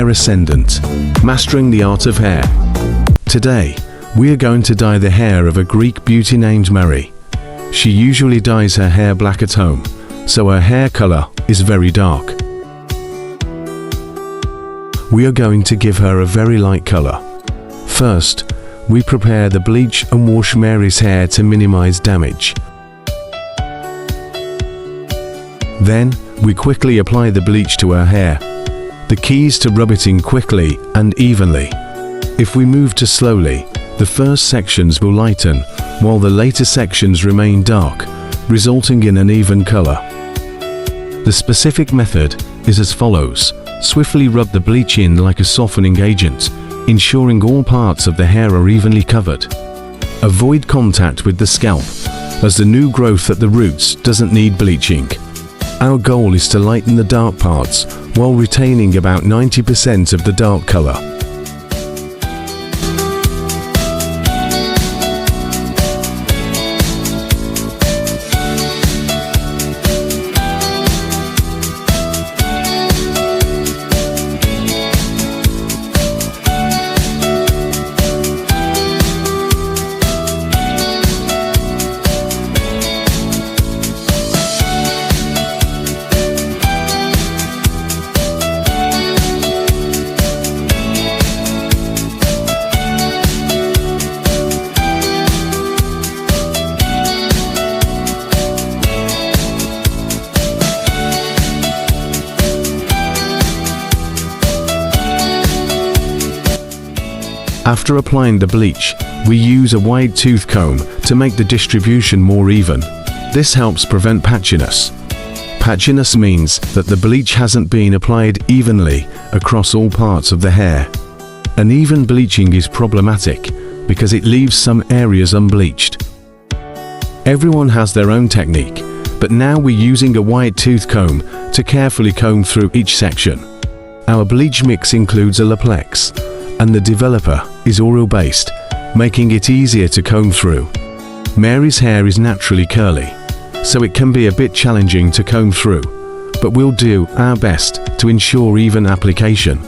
Hair Ascendant, Mastering the Art of Hair. Today, we are going to dye the hair of a Greek beauty named Mary. She usually dyes her hair black at home, so her hair color is very dark. We are going to give her a very light color. First, we prepare the bleach and wash Mary's hair to minimize damage. Then, we quickly apply the bleach to her hair. The key is to rub it in quickly and evenly. If we move too slowly, the first sections will lighten, while the later sections remain dark, resulting in an even color. The specific method is as follows. Swiftly rub the bleach in like a softening agent, ensuring all parts of the hair are evenly covered. Avoid contact with the scalp, as the new growth at the roots doesn't need bleaching. Our goal is to lighten the dark parts while retaining about 90% of the dark color. After applying the bleach, we use a wide tooth comb to make the distribution more even. This helps prevent patchiness. Patchiness means that the bleach hasn't been applied evenly across all parts of the hair. Uneven bleaching is problematic because it leaves some areas unbleached. Everyone has their own technique, but now we're using a wide tooth comb to carefully comb through each section. Our bleach mix includes a Laplex, and the developer is oil-based, making it easier to comb through. Mary's hair is naturally curly, so it can be a bit challenging to comb through, but we'll do our best to ensure even application.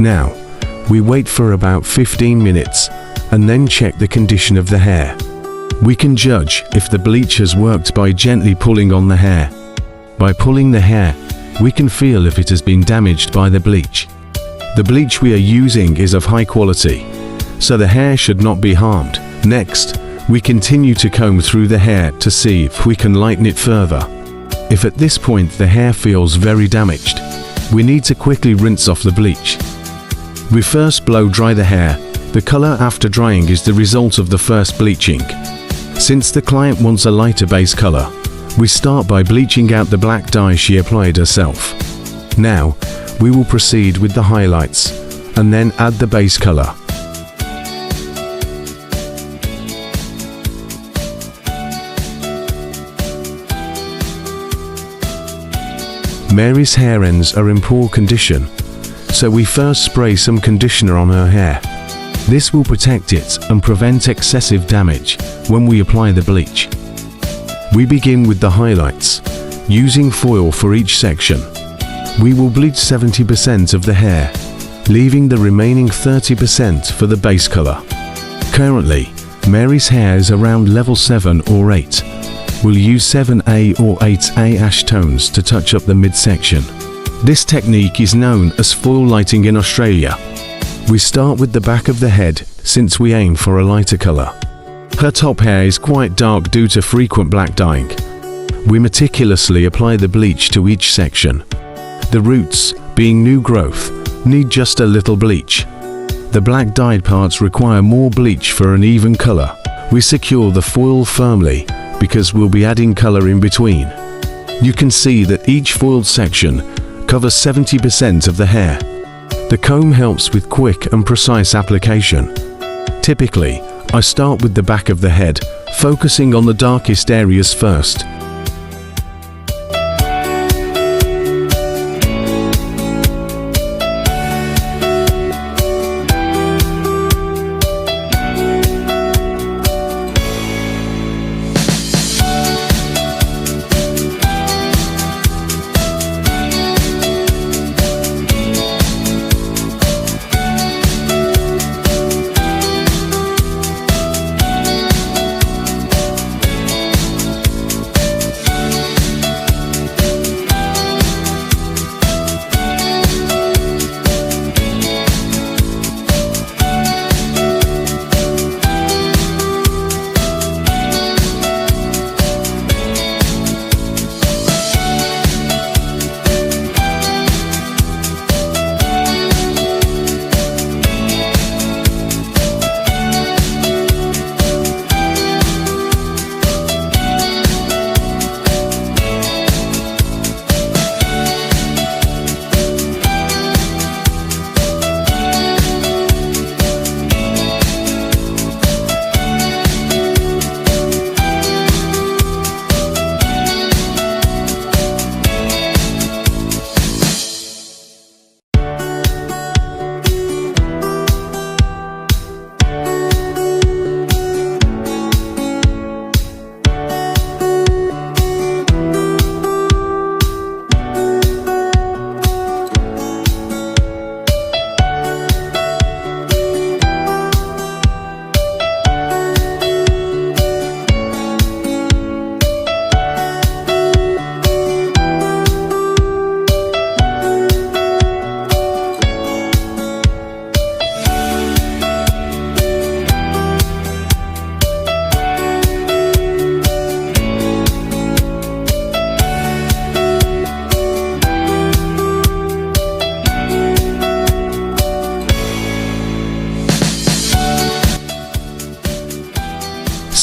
Now, we wait for about 15 minutes and then check the condition of the hair. We can judge if the bleach has worked by gently pulling on the hair. By pulling the hair, we can feel if it has been damaged by the bleach. The bleach we are using is of high quality, so the hair should not be harmed. Next, we continue to comb through the hair to see if we can lighten it further. If at this point the hair feels very damaged, we need to quickly rinse off the bleach. We first blow dry the hair. The color after drying is the result of the first bleaching. Since the client wants a lighter base color, we start by bleaching out the black dye she applied herself. Now, we will proceed with the highlights, and then add the base color. Mary's hair ends are in poor condition, so we first spray some conditioner on her hair. This will protect it and prevent excessive damage when we apply the bleach. We begin with the highlights, using foil for each section. We will bleach 70% of the hair, leaving the remaining 30% for the base color. Currently, Mary's hair is around level 7 or 8. We'll use 7A or 8A ash tones to touch up the midsection. This technique is known as foil lighting in Australia. We start with the back of the head since we aim for a lighter color. Her top hair is quite dark due to frequent black dyeing. We meticulously apply the bleach to each section. The roots, being new growth, need just a little bleach. The black dyed parts require more bleach for an even color. We secure the foil firmly because we'll be adding color in between. You can see that each foiled section covers 70% of the hair. The comb helps with quick and precise application. Typically, I start with the back of the head, focusing on the darkest areas first.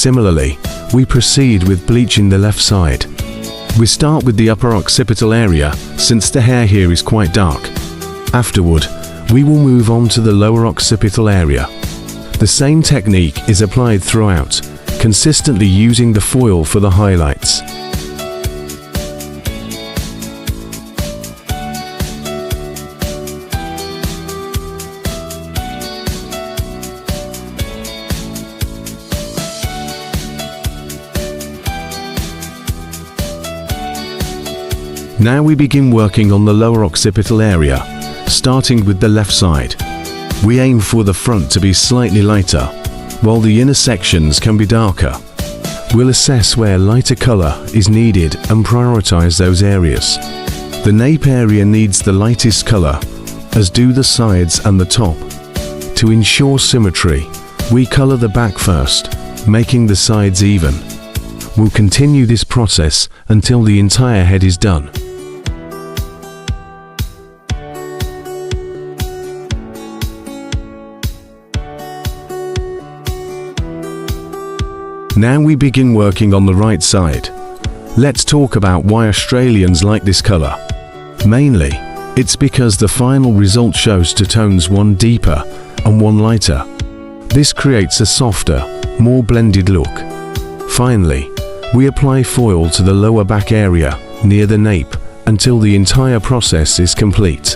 Similarly, we proceed with bleaching the left side. We start with the upper occipital area, since the hair here is quite dark. Afterward, we will move on to the lower occipital area. The same technique is applied throughout, consistently using the foil for the highlights. Now we begin working on the lower occipital area, starting with the left side. We aim for the front to be slightly lighter, while the inner sections can be darker. We'll assess where lighter color is needed and prioritize those areas. The nape area needs the lightest color, as do the sides and the top. To ensure symmetry, we color the back first, making the sides even. We'll continue this process until the entire head is done. Now we begin working on the right side. Let's talk about why Australians like this color. Mainly, It's because the final result shows two tones, one deeper and one lighter. This creates a softer, more blended look. Finally, we apply foil to the lower back area near the nape until the entire process is complete.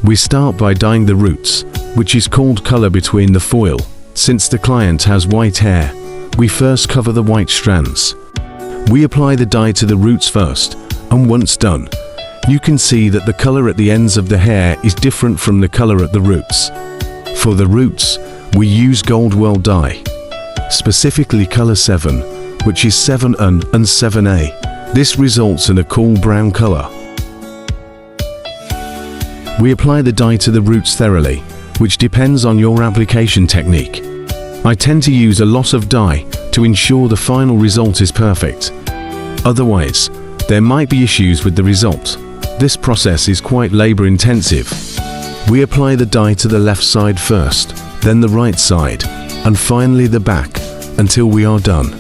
We start by dyeing the roots, which is called color between the foil. Since the client has white hair, we first cover the white strands. We apply the dye to the roots first, and once done, you can see that the color at the ends of the hair is different from the color at the roots. For the roots, we use gold well dye, specifically color 7, which is 7N and 7A. This results in a cool brown color. We apply the dye to the roots thoroughly, which depends on your application technique. I tend to use a lot of dye to ensure the final result is perfect. Otherwise, there might be issues with the result. This process is quite labor-intensive. We apply the dye to the left side first, then the right side, and finally the back, until we are done.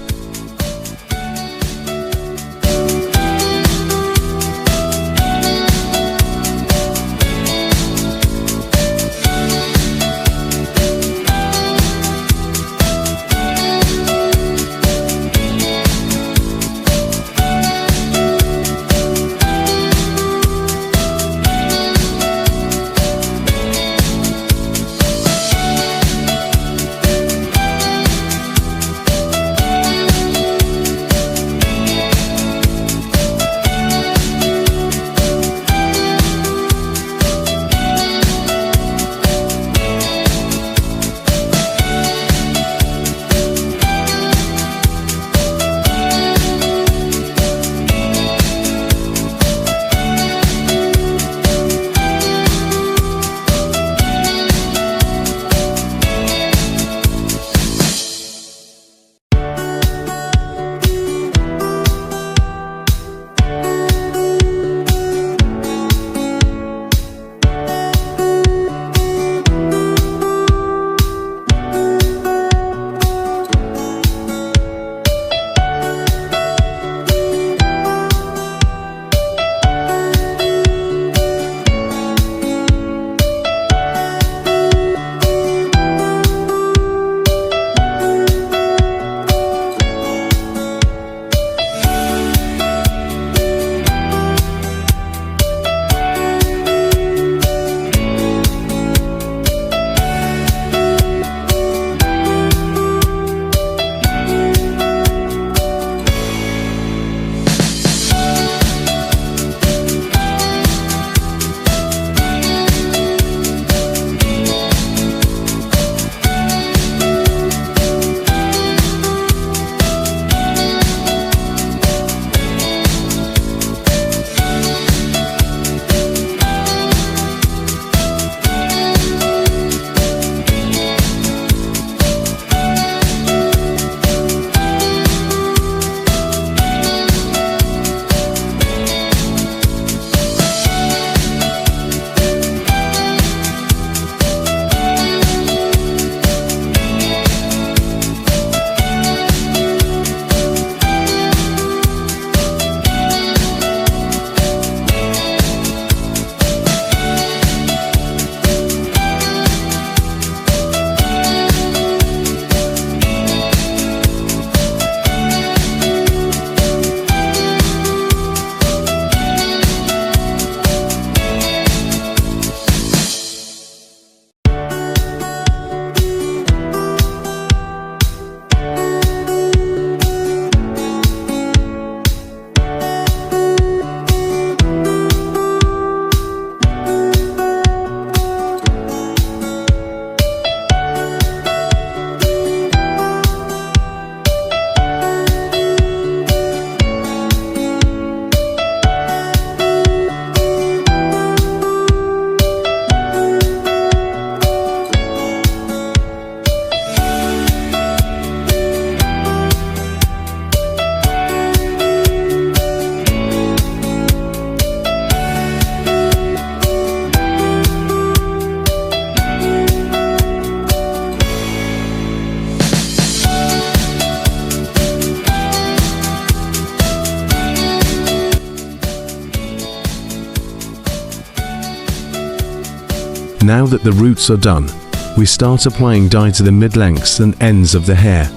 Now that the roots are done, we start applying dye to the mid-lengths and ends of the hair.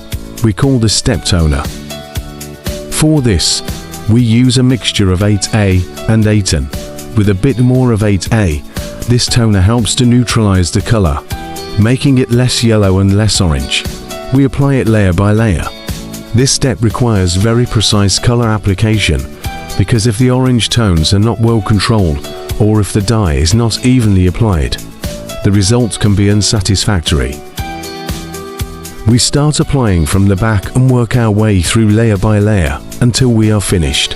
We call this step toner. For this, we use a mixture of 8A and 8N. With a bit more of 8A, this toner helps to neutralize the color, making it less yellow and less orange. We apply it layer by layer. This step requires very precise color application, because if the orange tones are not well controlled, or if the dye is not evenly applied, the result can be unsatisfactory. We start applying from the back and work our way through layer by layer until we are finished.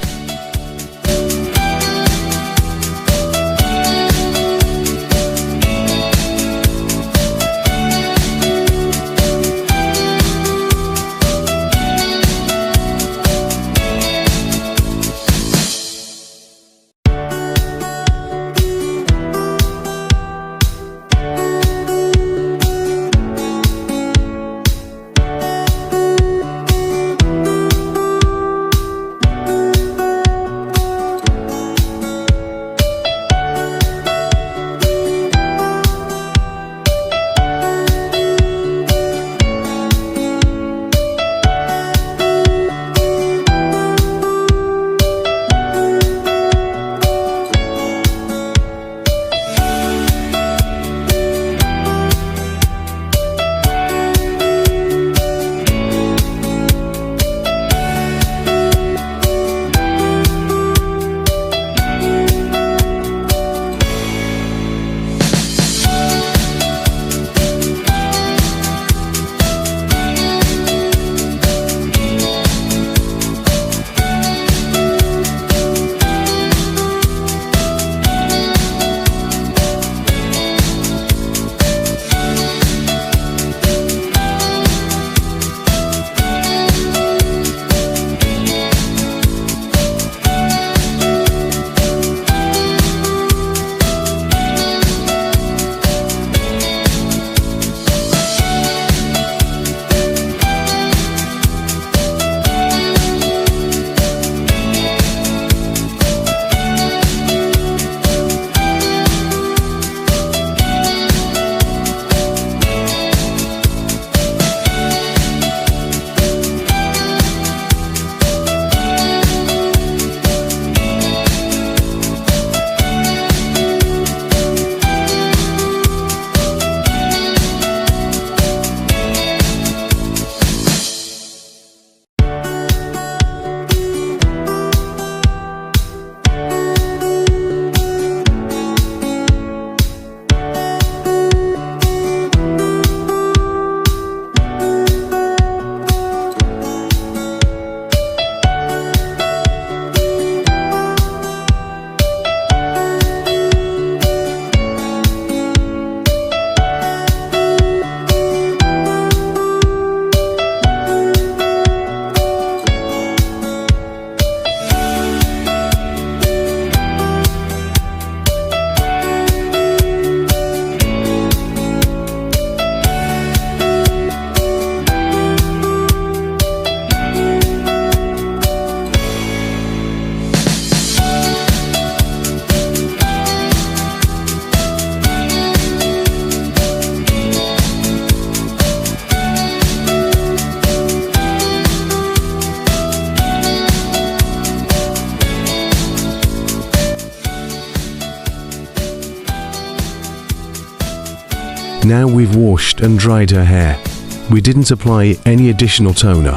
Now we've washed and dried her hair. We didn't apply any additional toner.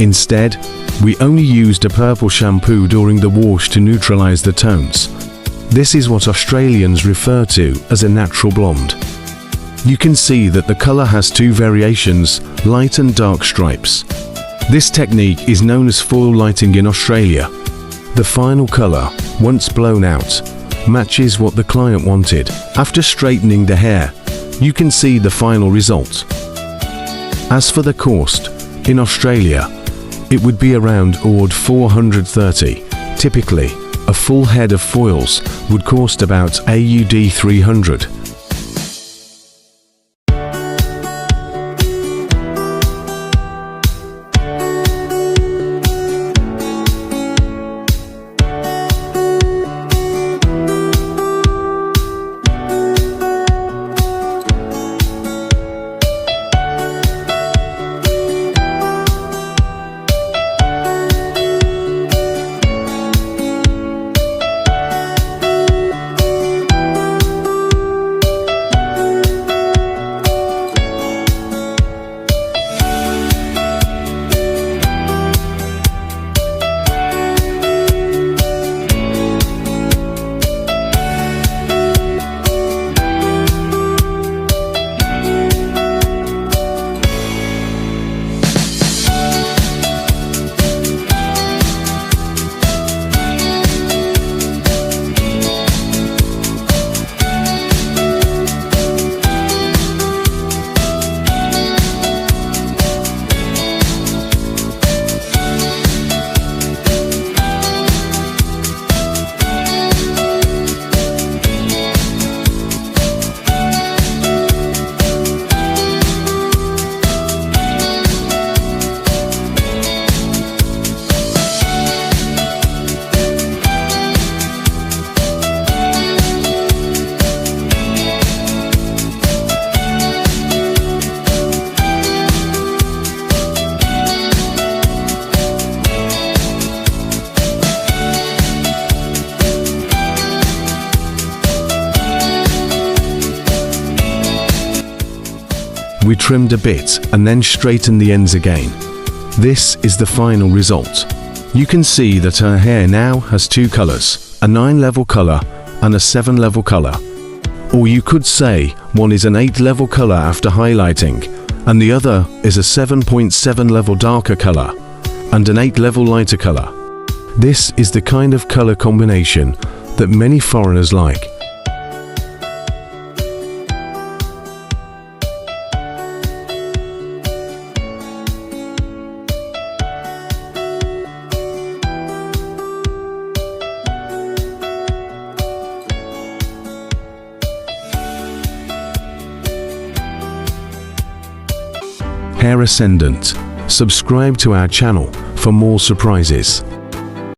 Instead, we only used a purple shampoo during the wash to neutralize the tones. This is what Australians refer to as a natural blonde. You can see that the color has two variations, light and dark stripes. This technique is known as foil lighting in Australia. The final color, once blown out, matches what the client wanted. After straightening the hair, you can see the final result. As for the cost, in Australia, it would be around $430. Typically, a full head of foils would cost about AUD 300. trimmed a bit and then straightened the ends again. This is the final result. You can see that her hair now has two colors, a 9-level color and a 7-level color. Or you could say one is an 8-level color after highlighting, and the other is a 7.7 level darker color and an 8-level lighter color. This is the kind of color combination that many foreigners like. Hair Ascendant. Subscribe to our channel for more surprises.